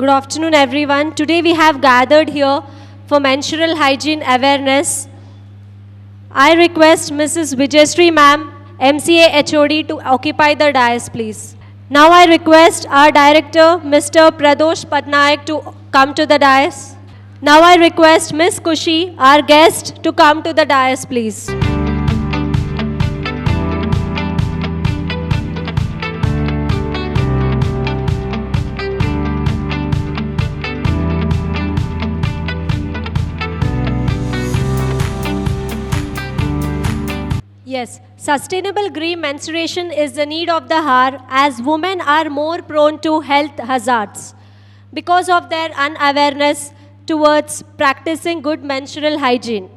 Good afternoon, everyone. Today we have gathered here for menstrual hygiene awareness. I request Mrs. Vijayashree ma'am, MCA HOD, to occupy the dais, please. Now I request our director, Mr. Pradosh Patnaik, to come to the dais. Now I request Ms. Kushi, our guest, to come to the dais, please. Yes, sustainable green menstruation is the need of the hour as women are more prone to health hazards because of their unawareness towards practicing good menstrual hygiene.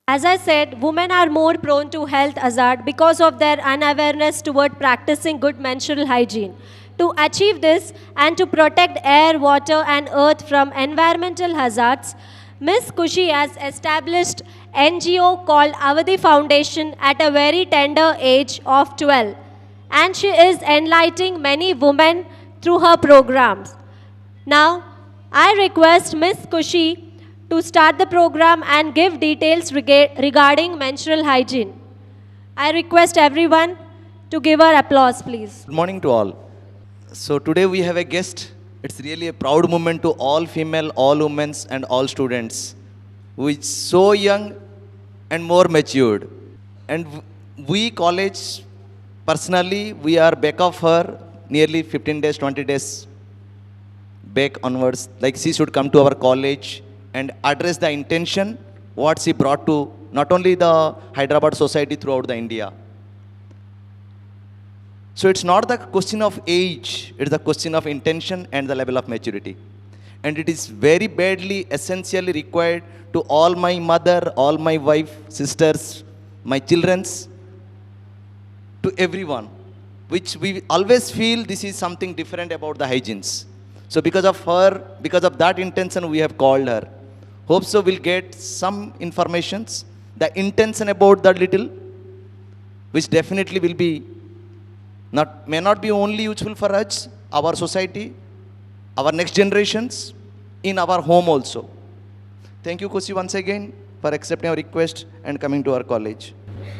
As I said, women are more prone to health hazard because of their unawareness toward practicing good menstrual hygiene. To achieve this and to protect air, water and earth from environmental hazards, Ms. Kushi has established NGO called Avadi Foundation at a very tender age of 12, and she is enlightening many women through her programs. Now, I request Ms. Kushi to start the program and give details regarding menstrual hygiene. I request everyone to give her applause, please. Good morning to all. So today we have a guest. It's really a proud moment to all female, all women and all students who is so young and more matured. And we college, personally, we are back of her nearly 15 days, 20 days back onwards. Like she should come to our college and address the intention, what she brought to not only the Hyderabad society throughout the India. So it's not the question of age, it's the question of intention and the level of maturity. And it is very badly, essentially required to all my mother, all my wife, sisters, my children's, to everyone, which we always feel this is something different about the hygienes. So because of her, because of that intention, we have called her. Hope so we'll get some informations, the intention about that little, which definitely will be may not be only useful for us, our society, our next generations, in our home also. Thank you, Kushi, once again for accepting our request and coming to our college.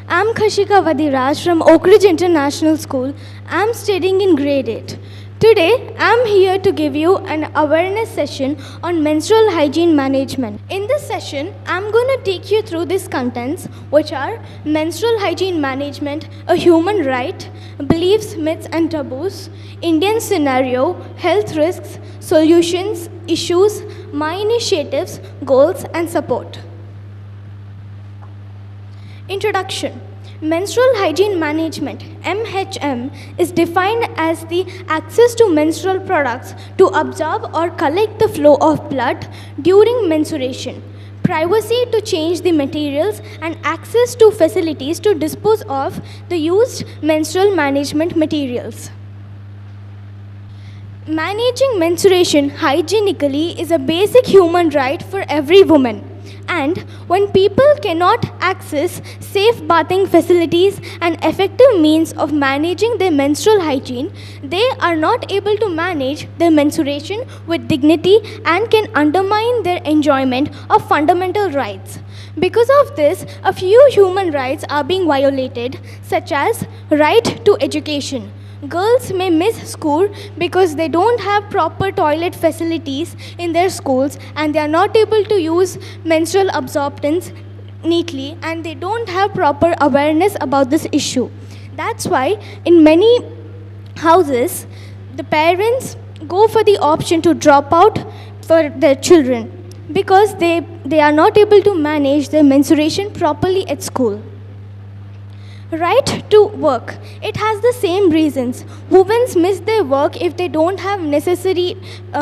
I'm Khashika Vadiraj from Oak Ridge International School. I'm studying in grade 8. Today, I'm here to give you an awareness session on menstrual hygiene management. In this session, I'm going to take you through these contents, which are menstrual hygiene management, a human right, beliefs, myths and taboos, Indian scenario, health risks, solutions, issues, my initiatives, goals and support. Introduction. Menstrual hygiene management, MHM, is defined as the access to menstrual products to absorb or collect the flow of blood during menstruation, privacy to change the materials, and access to facilities to dispose of the used menstrual management materials. Managing menstruation hygienically is a basic human right for every woman. And when people cannot access safe bathing facilities and effective means of managing their menstrual hygiene, they are not able to manage their menstruation with dignity and can undermine their enjoyment of fundamental rights. Because of this, a few human rights are being violated, such as right to education. Girls may miss school because they don't have proper toilet facilities in their schools and they are not able to use menstrual absorbents neatly and they don't have proper awareness about this issue. That's why in many houses, the parents go for the option to drop out for their children because they are not able to manage their menstruation properly at school. Right to work. It has the same reasons. Women miss their work if they don't have necessary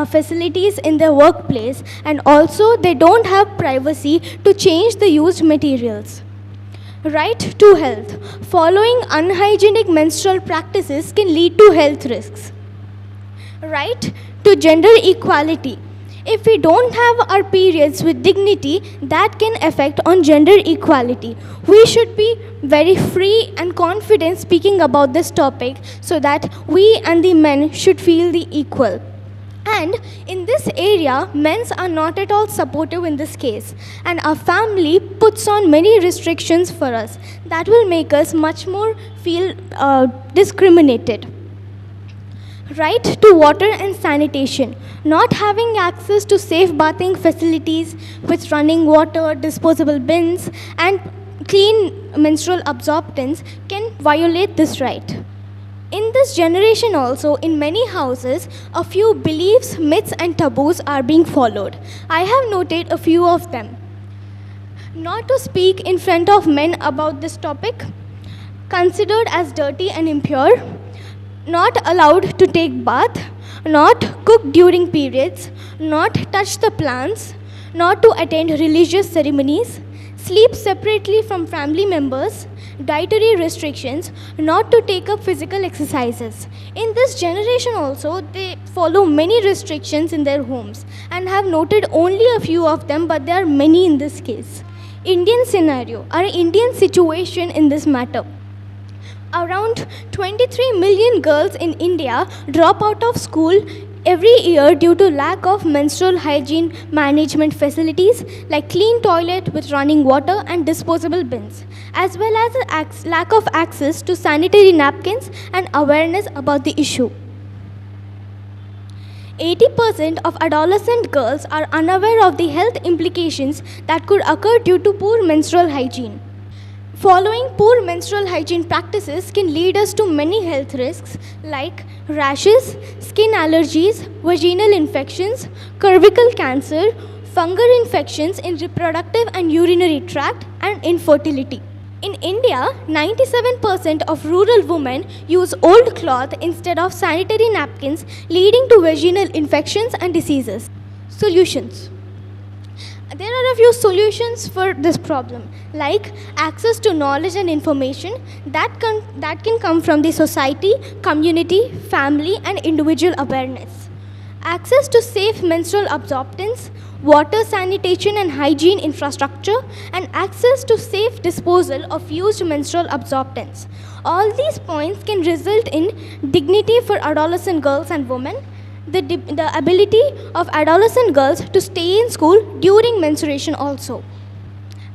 facilities in their workplace, and also they don't have privacy to change the used materials. Right to health. Following unhygienic menstrual practices can lead to health risks. Right to gender equality. If we don't have our periods with dignity, that can affect on gender equality. We should be very free and confident speaking about this topic so that we and the men should feel the equal. And in this area, men are not at all supportive in this case. And our family puts on many restrictions for us that will make us much more feel discriminated. Right to water and sanitation. Not having access to safe bathing facilities with running water, disposable bins, and clean menstrual absorbents can violate this right. In this generation also, in many houses, a few beliefs, myths and taboos are being followed. I have noted a few of them. Not to speak in front of men about this topic, considered as dirty and impure, not allowed to take bath, not cook during periods, not touch the plants, not to attend religious ceremonies, sleep separately from family members, dietary restrictions, not to take up physical exercises. In this generation also, they follow many restrictions in their homes and have noted only a few of them, but there are many in this case. Indian scenario, our Indian situation in this matter. Around 23 million girls in India drop out of school every year due to lack of menstrual hygiene management facilities like clean toilet with running water and disposable bins, as well as lack of access to sanitary napkins and awareness about the issue. 80% of adolescent girls are unaware of the health implications that could occur due to poor menstrual hygiene. Following poor menstrual hygiene practices can lead us to many health risks like rashes, skin allergies, vaginal infections, cervical cancer, fungal infections in reproductive and urinary tract, and infertility. In India, 97% of rural women use old cloth instead of sanitary napkins, leading to vaginal infections and diseases. Solutions. There are a few solutions for this problem, like access to knowledge and information that can come from the society, community, family, and individual awareness. Access to safe menstrual absorbents, water, sanitation, and hygiene infrastructure, and access to safe disposal of used menstrual absorbents. All these points can result in dignity for adolescent girls and women, the ability of adolescent girls to stay in school during menstruation also.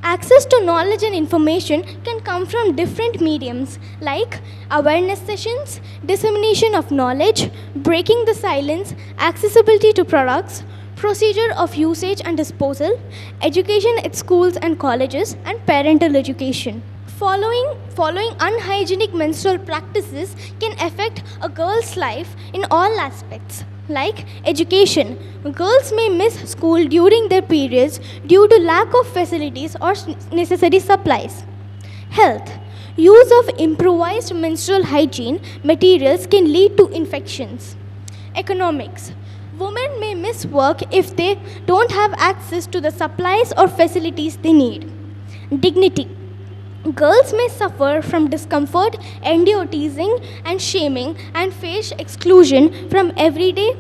Access to knowledge and information can come from different mediums like awareness sessions, dissemination of knowledge, breaking the silence, accessibility to products, procedure of usage and disposal, education at schools and colleges, and parental education. Following unhygienic menstrual practices can affect a girl's life in all aspects. Like education, girls may miss school during their periods due to lack of facilities or necessary supplies. Health, use of improvised menstrual hygiene materials can lead to infections. Economics, women may miss work if they don't have access to the supplies or facilities they need. Dignity, girls may suffer from discomfort, endure teasing and shaming, and face exclusion from everyday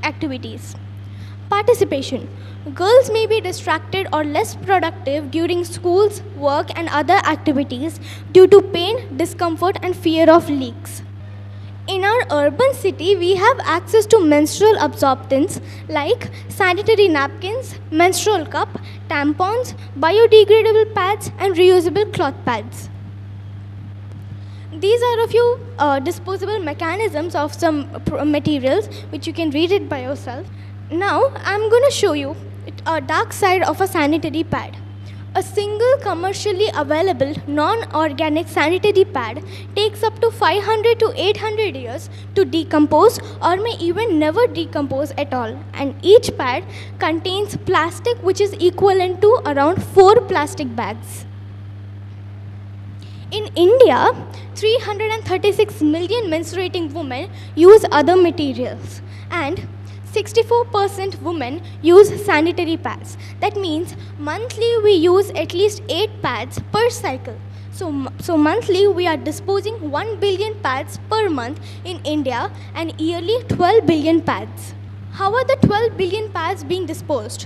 activities. Participation. Girls may be distracted or less productive during school's work and other activities due to pain, discomfort, and fear of leaks. In our urban city, we have access to menstrual absorbents like sanitary napkins, menstrual cup, tampons, biodegradable pads, and reusable cloth pads. These are a few disposable mechanisms of some materials which you can read it by yourself. Now, I'm going to show you a dark side of a sanitary pad. A single commercially available non-organic sanitary pad takes up to 500 to 800 years to decompose or may even never decompose at all. And each pad contains plastic which is equivalent to around 4 plastic bags. In India, 336 million menstruating women use other materials and 64% women use sanitary pads. That means monthly we use at least 8 pads per cycle. So monthly we are disposing 1 billion pads per month in India and yearly 12 billion pads. How are the 12 billion pads being disposed?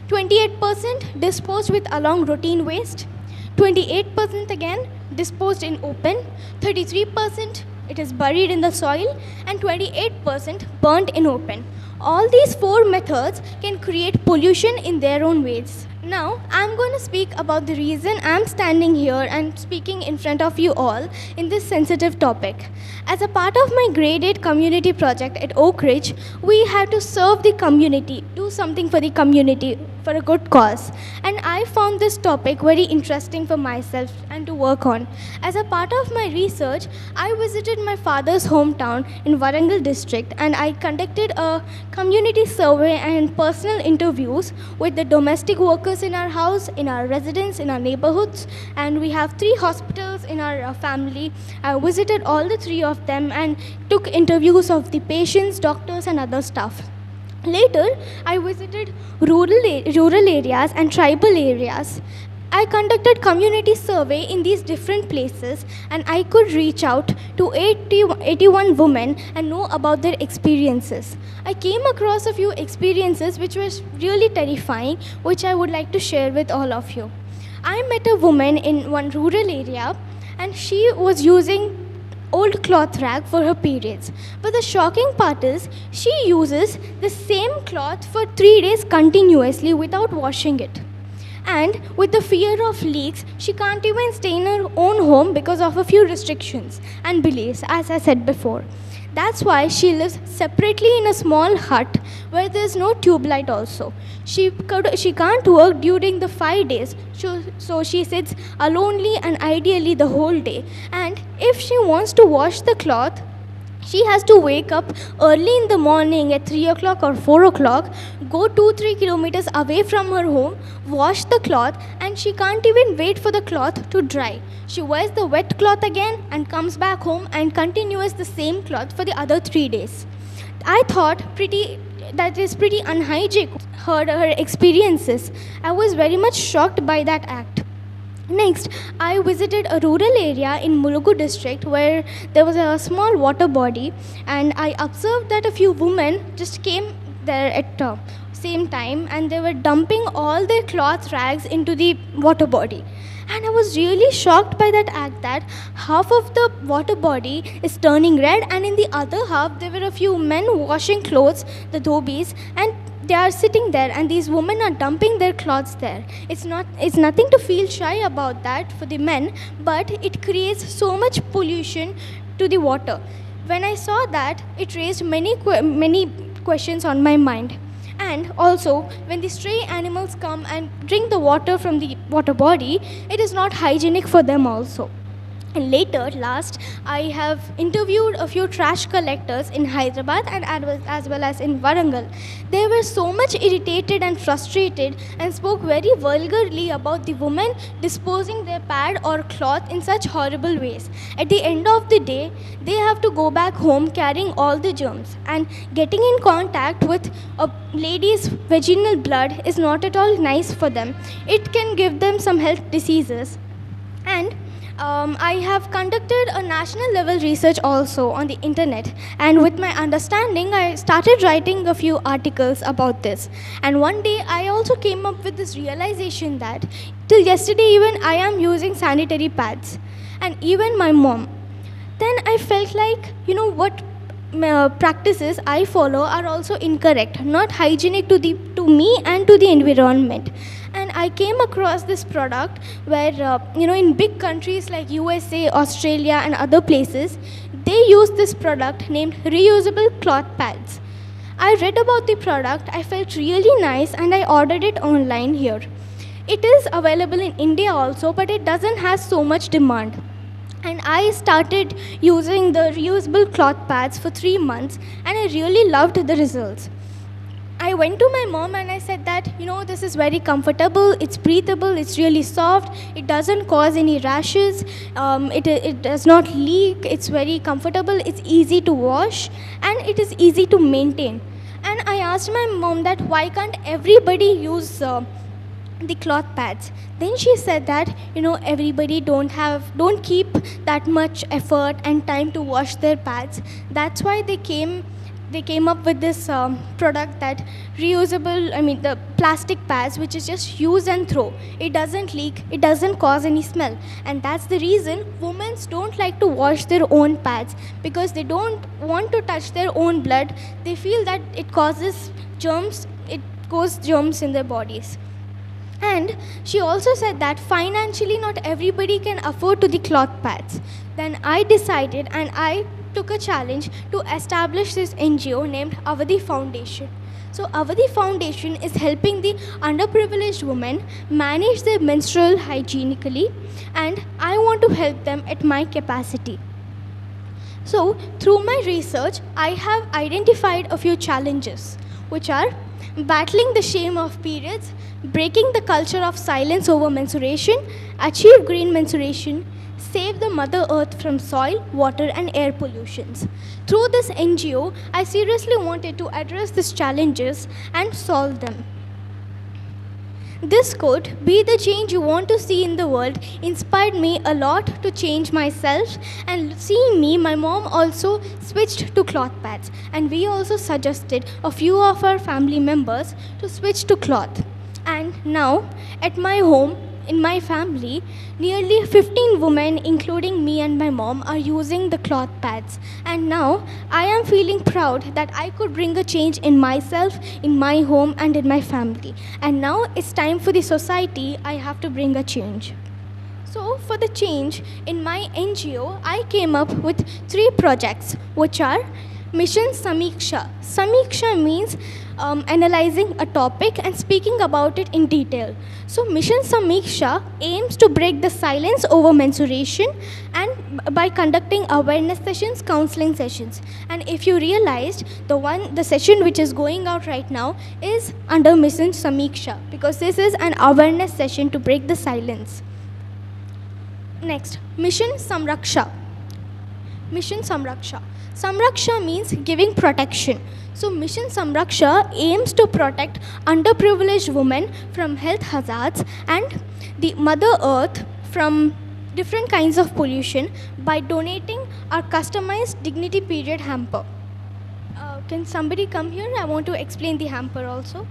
28% disposed with along routine waste, 28% again disposed in open, 33% it is buried in the soil, and 28% burnt in open. All these four methods can create pollution in their own ways. Now, I'm going to speak about the reason I'm standing here and speaking in front of you all in this sensitive topic. As a part of my grade 8 community project at Oak Ridge, we had to serve the community, do something for the community, for a good cause. And I found this topic very interesting for myself and to work on. As a part of my research, I visited my father's hometown in Warangal district, and I conducted a community survey and personal interviews with the domestic workers in our house, in our residence, in our neighborhoods, and we have 3 hospitals in our family. I visited all the 3 of them and took interviews of the patients, doctors, and other staff. Later, I visited rural areas and tribal areas. I conducted community survey in these different places, and I could reach out to 81 women and know about their experiences. I came across a few experiences which was really terrifying, which I would like to share with all of you. I met a woman in one rural area, and she was using old cloth rag for her periods. But the shocking part is, she uses the same cloth for 3 days continuously without washing it. And with the fear of leaks, she can't even stay in her own home because of a few restrictions and beliefs, as I said before. That's why she lives separately in a small hut where there's no tube light also. She can't work during the 5 days, so she sits alonely and ideally the whole day. And if she wants to wash the cloth, she has to wake up early in the morning at 3 o'clock or 4 o'clock, go 2-3 kilometers away from her home, wash the cloth, and she can't even wait for the cloth to dry. She wears the wet cloth again and comes back home and continues the same cloth for the other 3 days. I thought that is pretty unhygienic, her experiences. I was very much shocked by that act. Next, I visited a rural area in Mulugu district where there was a small water body, and I observed that a few women just came there at the same time, and they were dumping all their cloth rags into the water body. And I was really shocked by that act, that half of the water body is turning red, and in the other half there were a few men washing clothes, the dhobis, and they are sitting there, and these women are dumping their clothes there. It's nothing to feel shy about that for the men, but it creates so much pollution to the water. When I saw that, it raised many questions on my mind. And also, when the stray animals come and drink the water from the water body, it is not hygienic for them also. And last, I have interviewed a few trash collectors in Hyderabad and as well as in Warangal. They were so much irritated and frustrated and spoke very vulgarly about the women disposing their pad or cloth in such horrible ways. At the end of the day, they have to go back home carrying all the germs, and getting in contact with a lady's vaginal blood is not at all nice for them. It can give them some health diseases. And I have conducted a national level research also on the internet, and with my understanding, I started writing a few articles about this. And one day I also came up with this realization that till yesterday even I am using sanitary pads, and even my mom. Then I felt like, what practices I follow are also incorrect, not hygienic to me and to the environment. And I came across this product where, in big countries like USA, Australia, and other places, they use this product named reusable cloth pads. I read about the product, I felt really nice, and I ordered it online here. It is available in India also, but it doesn't have so much demand. And I started using the reusable cloth pads for 3 months, and I really loved the results. I went to my mom and I said that, this is very comfortable, it's breathable, it's really soft, it doesn't cause any rashes, it does not leak, it's very comfortable, it's easy to wash, and it is easy to maintain. And I asked my mom that why can't everybody use the cloth pads. Then she said that, everybody don't keep that much effort and time to wash their pads. That's why they came they came up with this product that reusable, the plastic pads, which is just use and throw. It doesn't leak, it doesn't cause any smell. And that's the reason women don't like to wash their own pads, because they don't want to touch their own blood. They feel that it causes germs, in their bodies. And she also said that financially not everybody can afford to the cloth pads. Then I decided and I took a challenge to establish this NGO named Avadi Foundation. So Avadi Foundation is helping the underprivileged women manage their menstrual hygienically, and I want to help them at my capacity. So through my research, I have identified a few challenges, which are battling the shame of periods, breaking the culture of silence over menstruation, achieve green menstruation, save the Mother Earth from soil, water and air pollutions. Through this NGO, I seriously wanted to address these challenges and solve them. This could be the change you want to see in the world inspired me a lot to change myself, and seeing me, my mom also switched to cloth pads, and we also suggested a few of our family members to switch to cloth. And now at my home, in my family, nearly 15 women, including me and my mom, are using the cloth pads. And now I am feeling proud that I could bring a change in myself, in my home and in my family. And now it's time for the society. I have to bring a change. So for the change in my NGO, I came up with 3 projects, which are Mission Samiksha. Samiksha means analyzing a topic and speaking about it in detail. So Mission Samiksha aims to break the silence over menstruation, and by conducting awareness sessions, counseling sessions. And if you realized, the session which is going out right now is under Mission Samiksha, because this is an awareness session to break the silence. Next, Mission Samraksha. Mission Samraksha. Samraksha means giving protection. So Mission Samraksha aims to protect underprivileged women from health hazards and the Mother Earth from different kinds of pollution by donating our customized dignity period hamper. Can somebody come here? I want to explain the hamper also.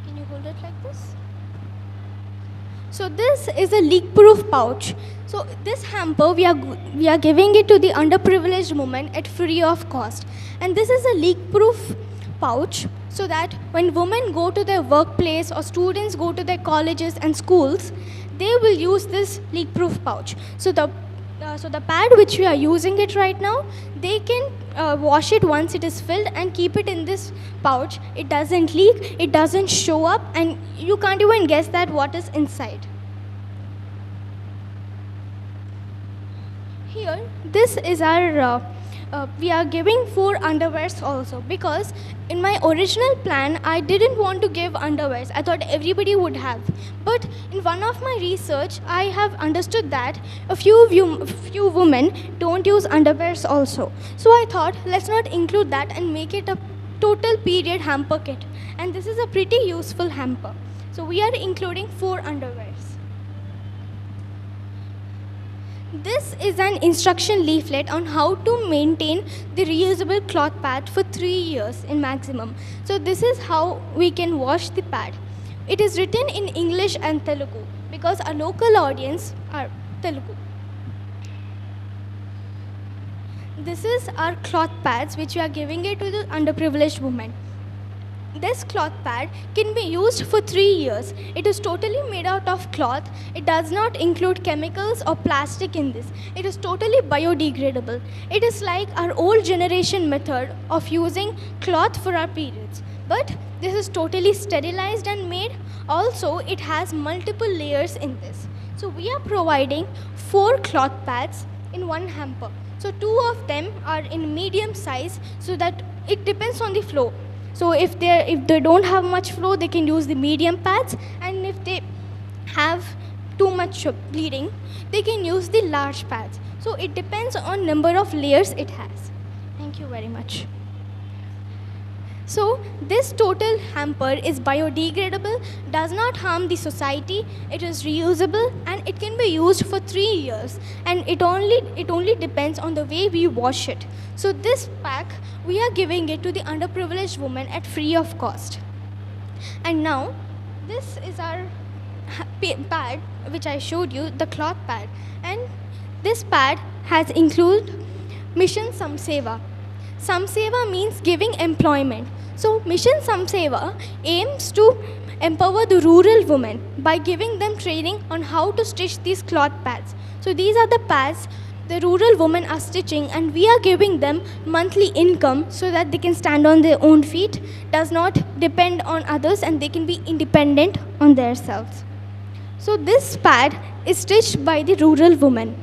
Can you hold it like this? So this is a leak-proof pouch. So this hamper, we are giving it to the underprivileged women at free of cost. And this is a leak-proof pouch, so that when women go to their workplace or students go to their colleges and schools, they will use this leak-proof pouch. So the pad which we are using it right now, they can wash it once it is filled and keep it in this pouch. It doesn't leak, it doesn't show up, and you can't even guess that what is inside. Here, this is our, we are giving 4 underwears also, because in my original plan, I didn't want to give underwears. I thought everybody would have. But in one of my research, I have understood that a few women don't use underwears also. So I thought, let's not include that and make it a total period hamper kit. And this is a pretty useful hamper. So we are including 4 underwears. This is an instruction leaflet on how to maintain the reusable cloth pad for 3 years in maximum. So this is how we can wash the pad. It is written in English and Telugu, because our local audience are Telugu. This is our cloth pads which we are giving it to the underprivileged women. This cloth pad can be used for 3 years. It is totally made out of cloth. It does not include chemicals or plastic in this. It is totally biodegradable. It is like our old generation method of using cloth for our periods. But this is totally sterilized and made. Also, it has multiple layers in this. So we are providing 4 cloth pads in one hamper. So 2 of them are in medium size, so that it depends on the flow. So if they don't have much flow, they can use the medium pads, and if they have too much bleeding, they can use the large pads. So it depends on number of layers it has. Thank you very much. So this total hamper is biodegradable, does not harm the society, it is reusable, and it can be used for 3 years, and it only depends on the way we wash it. So this pack, we are giving it to the underprivileged women at free of cost. And now this is our pad which I showed you, the cloth pad, and this pad has included Mission Samseva. Samseva means giving employment. So Mission Samseva aims to empower the rural women by giving them training on how to stitch these cloth pads. So these are the pads the rural women are stitching, and we are giving them monthly income so that they can stand on their own feet, does not depend on others, and they can be independent on themselves. So this pad is stitched by the rural woman.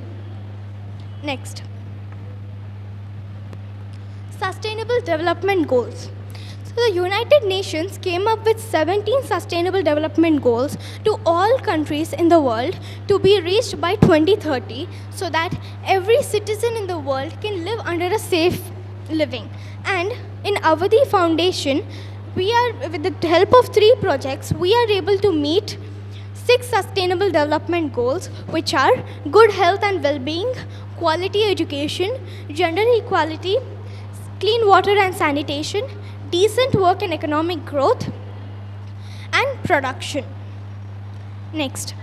Next. Sustainable Development Goals. So the United Nations came up with 17 Sustainable Development Goals to all countries in the world to be reached by 2030, so that every citizen in the world can live under a safe living. And in Avadi Foundation, we are, with the help of 3 projects, we are able to meet 6 Sustainable Development Goals, which are good health and well-being, quality education, gender equality, clean water and sanitation, decent work and economic growth, and production. Next.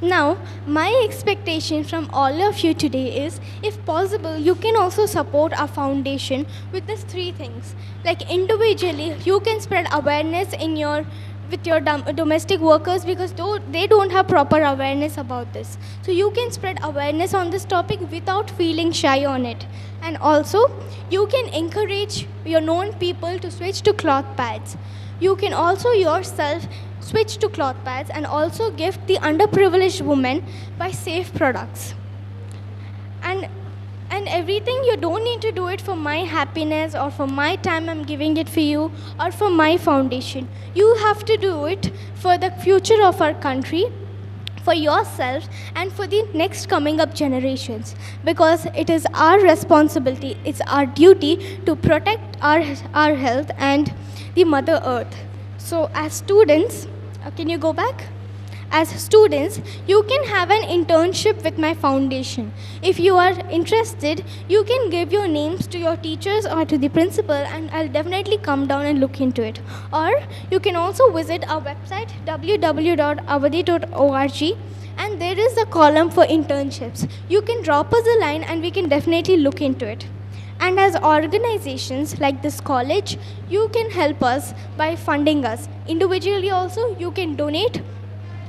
Now, my expectation from all of you today is, if possible, you can also support our foundation with these 3 things. Like individually, you can spread awareness with your domestic workers, because they don't have proper awareness about this. So you can spread awareness on this topic without feeling shy on it. And also, you can encourage your known people to switch to cloth pads. You can also yourself switch to cloth pads and also gift the underprivileged women by safe products. And everything, you don't need to do it for my happiness or for my time I'm giving it for you or for my foundation. You have to do it for the future of our country, for yourself, and for the next coming up generations, because it is our responsibility, it's our duty to protect our health and the Mother Earth. So as students, can you go back? As students, you can have an internship with my foundation. If you are interested, you can give your names to your teachers or to the principal, and I'll definitely come down and look into it. Or you can also visit our website www.avadi.org, and there is a column for internships. You can drop us a line and we can definitely look into it. And as organizations like this college, you can help us by funding us. Individually also, you can donate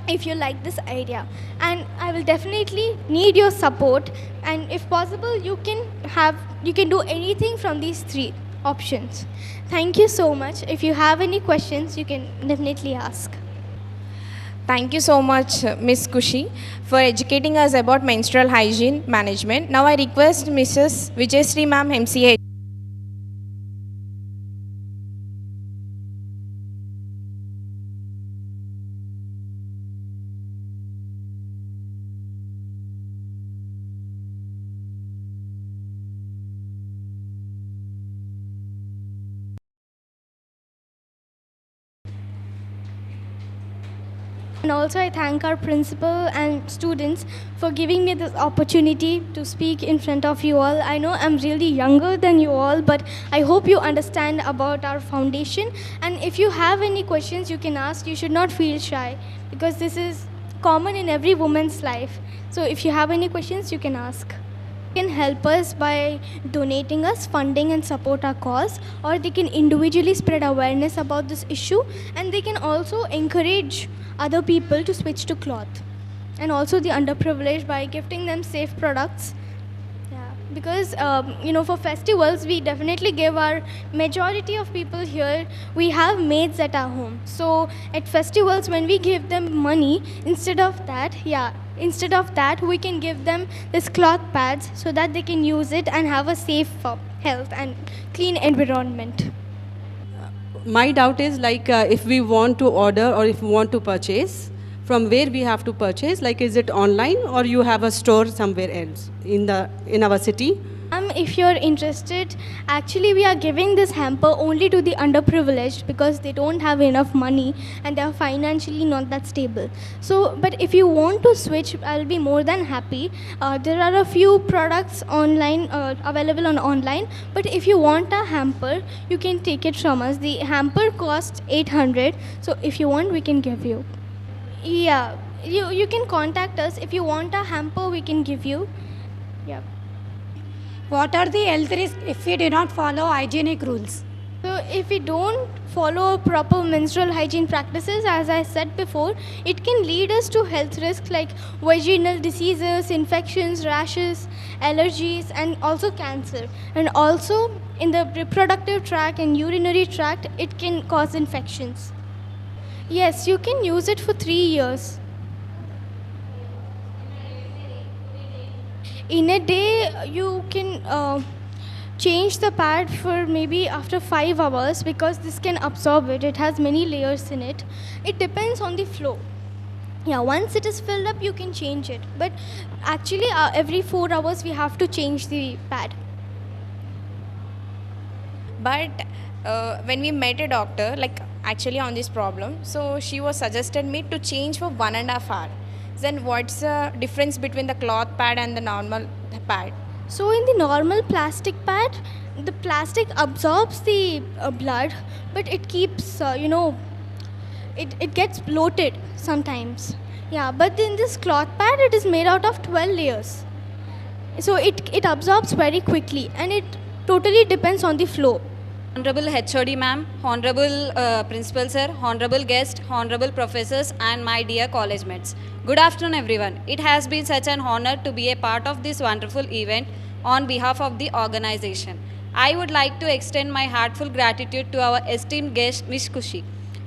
if you like this idea, and I will definitely need your support, and if possible you can do anything from these 3 options. Thank you so much. If you have any questions, you can definitely ask. Thank you so much, Ms. Kushi, for educating us about menstrual hygiene management. Now I request Mrs. Vijayasree ma'am, MCA. And also I thank our principal and students for giving me this opportunity to speak in front of you all. I know I'm really younger than you all, but I hope you understand about our foundation. And if you have any questions, you can ask. You should not feel shy, because this is common in every woman's life. So if you have any questions, you can ask. They can help us by donating us, funding and support our cause, or they can individually spread awareness about this issue, and they can also encourage other people to switch to cloth, and also the underprivileged by gifting them safe products. Yeah, because for festivals we definitely give our majority of people here, we have maids at our home. So at festivals when we give them money, instead of that we can give them this cloth pads so that they can use it and have a safe health and clean environment. My doubt is if we want to order or if we want to purchase from where we have to purchase? Like, is it online or you have a store somewhere else in our city? If you're interested, actually we are giving this hamper only to the underprivileged because they don't have enough money and they are financially not that stable. So, but if you want to switch, I'll be more than happy. There are a few products online available on online, but if you want a hamper, you can take it from us. The hamper costs 800, so if you want, we can give you. Yeah, you can contact us. If you want a hamper, we can give you. Yeah. What are the health risks if we do not follow hygienic rules? So if we don't follow proper menstrual hygiene practices, as I said before, it can lead us to health risks like vaginal diseases, infections, rashes, allergies, and also cancer. And also in the reproductive tract and urinary tract, it can cause infections. Yes, you can use it for 3 years. In a day, you can change the pad for maybe after 5 hours because this can absorb it. It has many layers in it. It depends on the flow. Yeah, once it is filled up, you can change it. But actually, every 4 hours, we have to change the pad. But when we met a doctor, like actually on this problem, so she was suggested me to change for 1.5 hour. Then what's the difference between the cloth pad and the normal pad? So in the normal plastic pad, the plastic absorbs the blood, but it keeps, it gets bloated sometimes. Yeah, but in this cloth pad, it is made out of 12 layers. So it absorbs very quickly and it totally depends on the flow. Honorable HOD ma'am, Honorable Principal sir, Honorable guest, Honorable professors and my dear college mates. Good afternoon everyone. It has been such an honor to be a part of this wonderful event on behalf of the organization. I would like to extend my heartfelt gratitude to our esteemed guest Ms. Kushi.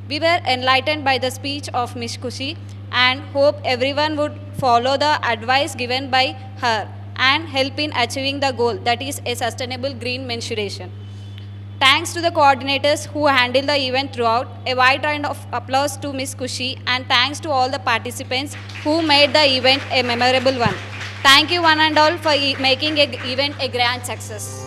We were enlightened by the speech of Ms. Kushi and hope everyone would follow the advice given by her and help in achieving the goal, that is a sustainable green menstruation. Thanks to the coordinators who handled the event throughout. A wide round of applause to Ms. Kushi and thanks to all the participants who made the event a memorable one. Thank you one and all for making the event a grand success.